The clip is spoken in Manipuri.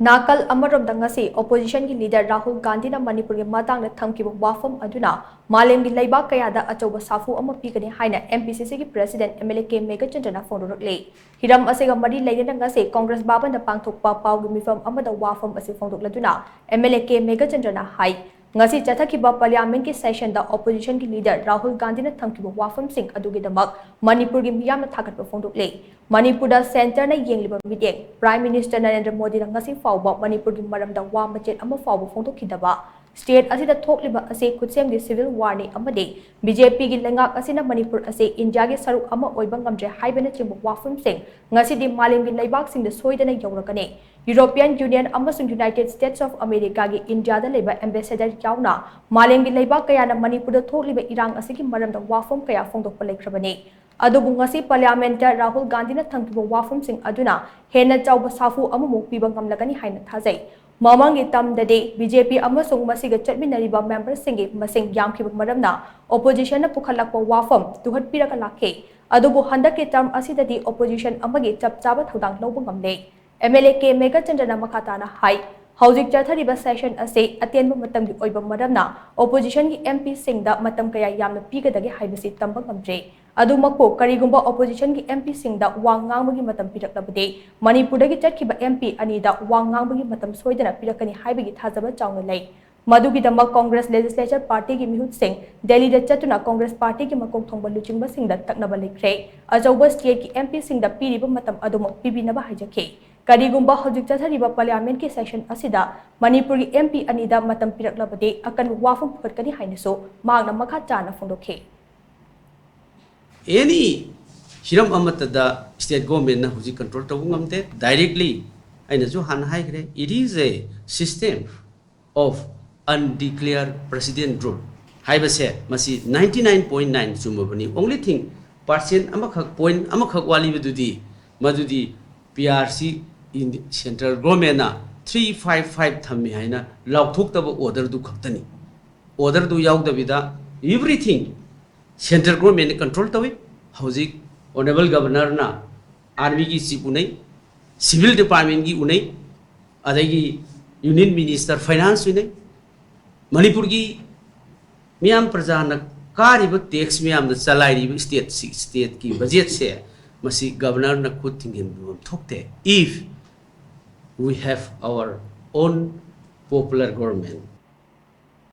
नाकल अमरोमदंगसी ओपोजिशन की लीडर राहुल गांधी मणिपुर के मतंग थमकिबो वाफम अदुना मालेम की लेबाक कयादा अचौब साफू अमा पीगने हाइना एमपीसीसी की प्रेसिडेंट एमएलए के मेघचंद्रना फोंदोरकले हिरम असेगा मरी लेनेनंगसे कांग्रेस बाबन पांगथोकपा पाउगी मिफम अमदा वाफम असे फोंदोकलदुना एमएलए के मेघचंद्रना high ngasi chathakhiba parliament ki session da opposition ki leader Rahul Gandhi na thamkiba wafam sing adugi damak Manipur gi miyam na thakat pa phongdokle Manipur da center na yengliba meeting Prime Minister Narendra Modi na ngasi fawba Manipur gi maram da wa machet ama fawba phongdokhidaba state asida thokliba ase kutsem gi civil war ni amade BJP gi lengak asina Manipur ase India gi saruk ama oiba ngamje haibana chimba wafam sing ngasi di malim gi leibak sing da soidana yaurakane European Union amasung United States of America gi India da leba ambassador yauna malim gi leibak kaya na Manipur da thokliba irang ase gi maram da wafam kaya phongdokpa lekhrabane adubu ngasi parliament da Rahul Gandhi na thangkiba wafam sing aduna hena chawba safu amamuk piba ngamlagani haina thajai Mamangi tamdade BJP amasung masiga chatminariba members singi masing yamkhibak maramna opposition na pukhalakpa wafam tuhat piraka lakhe adubu handaki term asidadi opposition amagi chapchaba thodang lawba ngamle MLA ke Meghachandra makhatana hai hauzik chathariba session ase atenba matamgi oiba maramna opposition gi MP singda matam kaya yamna pigadagi haibasi tamba ngamje adumakko karigumba opposition gi MP singda wangangbagi matam piraklabade Manipurdagi chatkiba MP anida wangangbagi matam soidana pirakani haibagi thajaba chawna lei Madugi dama Congress Legislature Party ki mihut sing Delhi da chatuna Congress Party ki makok thongba luchingba singda taknaba lekre ajauba state ki MP singda piriba matam aduma pibinaba haijake Karigumba hauzik chathariba parliament ki session asida Manipur ki MP anida matam piraklabade akan wafam phutkani hainaso magna makha chana phongdokhe Any hiram amatada state government na huji control to ngamte directly aina jo han hai kre it is a system of undeclared president rule haiba se masi 99.9 sumabani only thing percent amakhak point amakhak wali bedudi madudi PRC in central government na 355 thammi haina lauthok taba order du khaktani order du yaw dabida everything central government control tawi hauzik honorable governor na army ki chief unai civil department ki unai adagi union minister finance unai manipur ki miyam praja na kariba tax miyam na chalai ri state ki budget se masi governor na khud thingin thokte if we have our own popular government